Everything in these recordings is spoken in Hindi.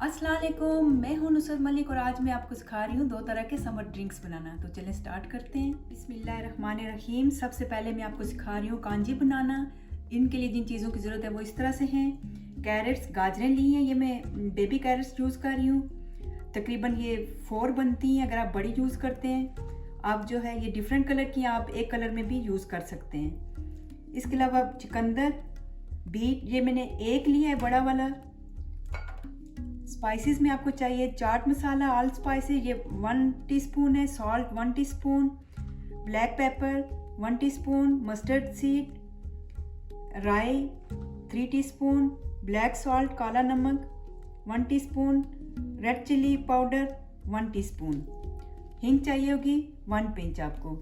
अस्सलाम वालेकुम, मैं हूं नुसरत मलिक और आज मैं आपको सिखा रही हूँ दो तरह के समर ड्रिंक्स बनाना। तो चलें स्टार्ट करते हैं। बिस्मिल्लाहिर्रहमानिर्रहीम। सबसे पहले मैं आपको सिखा रही हूँ कांजी बनाना। इनके लिए जिन चीज़ों की ज़रूरत है वो इस तरह से हैं। कैरेट्स, गाजरें ली हैं, ये मैं बेबी कैरेट्स यूज़ कर रही हूँ। तकरीबन ये 4 बनती हैं। अगर आप बड़ी यूज़ करते हैं, आप जो है ये डिफरेंट कलर की आप एक कलर में भी यूज़ कर सकते हैं। इसके अलावा चुकंदर, बीट, ये मैंने एक लिया है बड़ा वाला। स्पाइसेस में आपको चाहिए चाट मसाला, ऑल स्पाइसेस ये 1 टीस्पून है, salt 1 teaspoon, black pepper 1 teaspoon, mustard seed, राई 3 टीस्पून, ब्लैक सॉल्ट काला नमक 1 teaspoon, red chilli powder 1 teaspoon, हींग चाहिए होगी 1 पिंच आपको।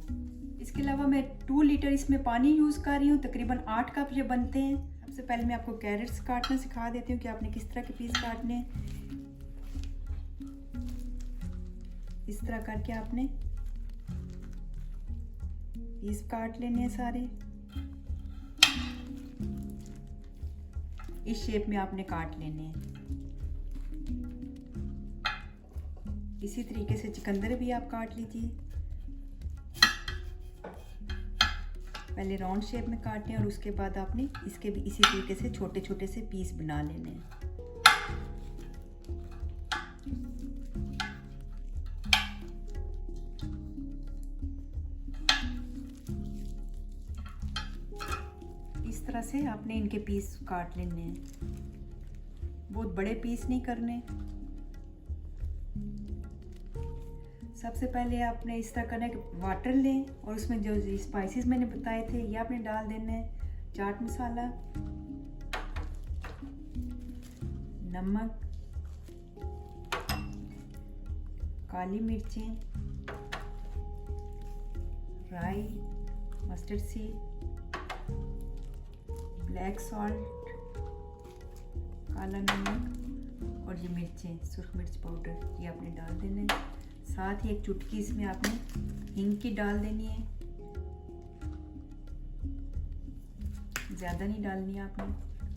इसके अलावा मैं 2 लीटर इसमें पानी यूज़ कर रही हूँ। तकरीबन 8 कप ये बनते हैं। सबसे पहले मैं आपको कैरेट्स काटना सिखा देती हूँ कि आपने किस तरह के पीस काटने हैं। इस तरह करके आपने पीस काट लेने हैं सारे। इस शेप में आपने काट लेने हैं। इसी तरीके से चुकंदर भी आप काट लीजिए। पहले राउंड शेप में काटने हैं और उसके बाद आपने इसके भी इसी तरीके से छोटे छोटे से पीस बना लेने हैं। इस तरह से आपने इनके पीस काट लेने हैं। बहुत बड़े पीस नहीं करने। सबसे पहले आपने इस तरह करना है कि वाटर लें और उसमें जो स्पाइसेस मैंने बताए थे ये आपने डाल देना है। चाट मसाला, नमक, काली मिर्चें, राई, मस्टर्ड सीड, ब्लैक सॉल्ट काला नमक और ये मिर्चें सुर्ख मिर्च पाउडर ये आपने डाल देना है। साथ ही एक चुटकी इसमें आपने हींग की डाल देनी है। ज़्यादा नहीं डालनी है आपने।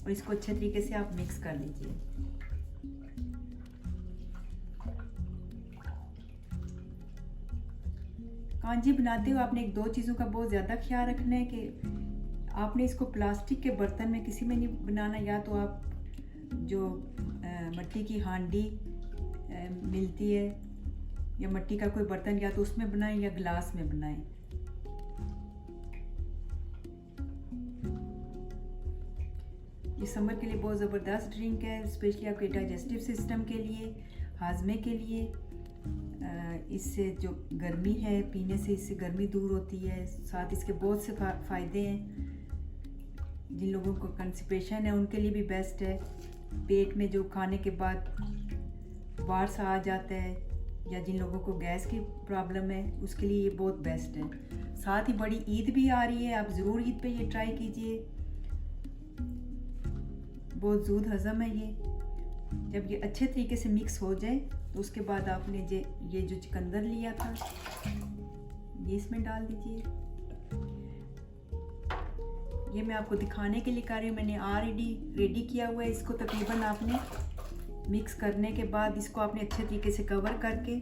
और इसको अच्छे तरीके से आप मिक्स कर लीजिए। कांजी बनाते हुए आपने एक दो चीज़ों का बहुत ज़्यादा ख्याल रखना है कि आपने इसको प्लास्टिक के बर्तन में किसी में नहीं बनाना। या तो आप जो मिट्टी की हांडी मिलती है या मिट्टी का कोई बर्तन या तो उसमें बनाएं या ग्लास में बनाएं। ये समर के लिए बहुत ज़बरदस्त ड्रिंक है, स्पेशली आपके डाइजेस्टिव सिस्टम के लिए, हाजमे के लिए। इससे जो गर्मी है पीने से इससे गर्मी दूर होती है। साथ इसके बहुत से फ़ायदे हैं। जिन लोगों को कंस्टिपेशन है उनके लिए भी बेस्ट है। पेट में जो खाने के बाद बाहर सा आ जाता है या जिन लोगों को गैस की प्रॉब्लम है उसके लिए ये बहुत बेस्ट है। साथ ही बड़ी ईद भी आ रही है, आप ज़रूर ईद पे ये ट्राई कीजिए। बहुत जूद हज़म है ये। जब ये अच्छे तरीके से मिक्स हो जाए तो उसके बाद आपने ये जो चुकंदर लिया था ये इसमें डाल दीजिए। ये मैं आपको दिखाने के लिए कर रही हूँ। मैंने ऑलरेडी रेडी किया हुआ है। इसको तकरीबन आपने मिक्स करने के बाद इसको आपने अच्छे तरीके से कवर करके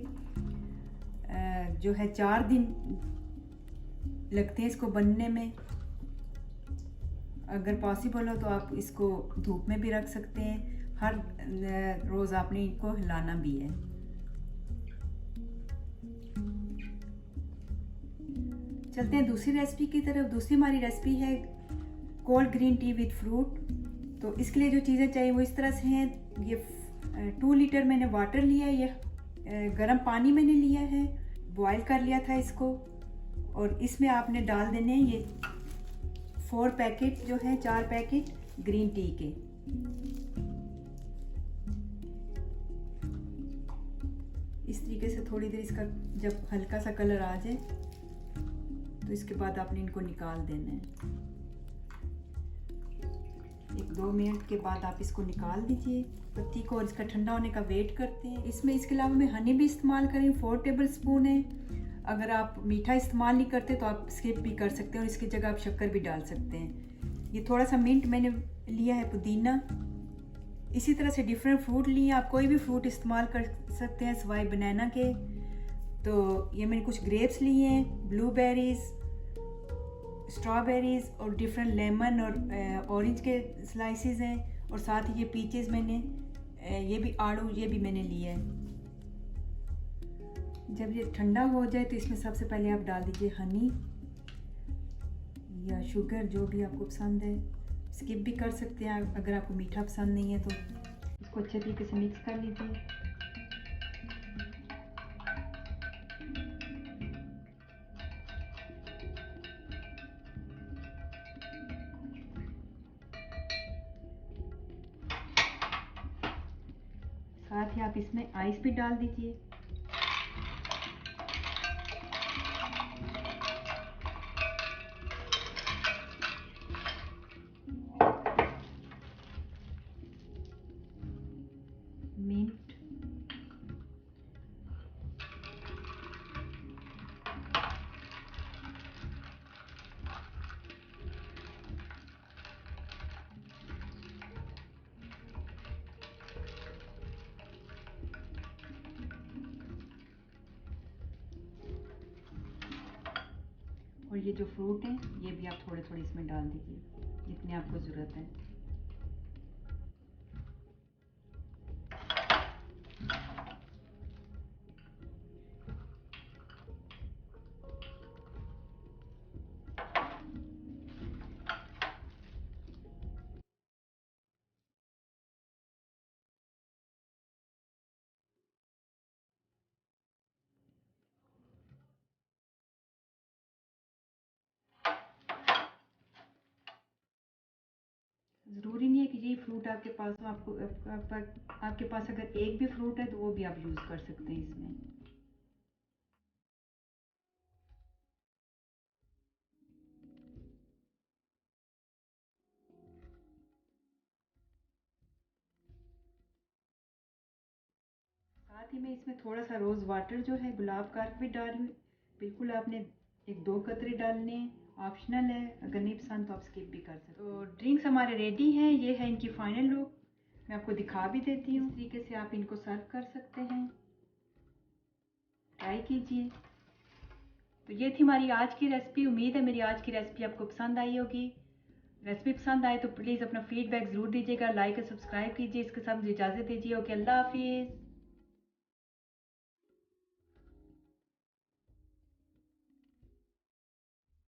जो है 4 दिन लगते हैं इसको बनने में। अगर पॉसिबल हो तो आप इसको धूप में भी रख सकते हैं। हर रोज़ आपने इनको हिलाना भी है। चलते हैं दूसरी रेसिपी की तरफ। दूसरी हमारी रेसिपी है cold green tea with fruit. तो इसके लिए जो चीज़ें चाहिए वो इस तरह से हैं। ये 2 लीटर मैंने वाटर लिया है। ये गर्म पानी मैंने लिया है, बॉईल कर लिया था इसको। और इसमें आपने डाल देने हैं ये 4 पैकेट जो है 4 पैकेट ग्रीन टी के। इस तरीके से थोड़ी देर इसका जब हल्का सा कलर आ जाए तो इसके बाद आपने इनको निकाल देना है। 1-2 मिनट के बाद आप इसको निकाल दीजिए पत्ती को और इसका ठंडा होने का वेट करते हैं। इसमें इसके अलावा मैं हनी भी इस्तेमाल करें, 4 टेबल स्पून है। अगर आप मीठा इस्तेमाल नहीं करते तो आप स्किप भी कर सकते हैं और इसकी जगह आप शक्कर भी डाल सकते हैं। ये थोड़ा सा मिंट मैंने लिया है, पुदीना इसी तरह से डिफरेंट फ्रूट लिए, आप कोई भी फ्रूट इस्तेमाल कर सकते हैं सिवाय बनाना के। तो ये मैंने कुछ ग्रेप्स लिए हैं, ब्लूबेरीज़, स्ट्रॉबेरीज़ और डिफरेंट लेमन और ऑरेंज के स्लाइसेस हैं, और साथ ही ये पीचेस मैंने ये भी आड़ू ये भी मैंने लिए हैं। जब ये ठंडा हो जाए तो इसमें सबसे पहले आप डाल दीजिए हनी या शुगर, जो भी आपको पसंद है। स्किप भी कर सकते हैं अगर आपको मीठा पसंद नहीं है तो। इसको अच्छे तरीके से मिक्स कर लीजिए। साथ ही आप इसमें आइस भी डाल दीजिए। मिंट, और ये जो फ्रूट हैं ये भी आप थोड़े थोड़े इसमें डाल दीजिए जितनी आपको ज़रूरत है। ज़रूरी नहीं है कि यही फ्रूट आपके पास हो, आपके पास अगर एक भी फ्रूट है तो वो भी आप यूज़ कर सकते हैं इसमें। साथ ही मैं इसमें थोड़ा सा रोज़ वाटर जो है गुलाब का अर्क भी डाल रही हूँ। बिल्कुल आपने 1-2 कतरे डालने हैं, ऑप्शनल है, अगर नहीं पसंद तो आप स्किप भी कर सकते हैं। तो ड्रिंक्स हमारे रेडी हैं, ये है इनकी फाइनल लुक। मैं आपको दिखा भी देती हूँ, इस तरीके से आप इनको सर्व कर सकते हैं। ट्राई कीजिए। तो ये थी हमारी आज की रेसिपी। उम्मीद है मेरी आज की रेसिपी आपको पसंद आई होगी। रेसिपी पसंद आए तो प्लीज़ अपना फीडबैक ज़रूर दीजिएगा, लाइक और सब्सक्राइब कीजिए। इसके साथ मुझे इजाज़त दीजिए। ओके, अल्लाह हाफिज़।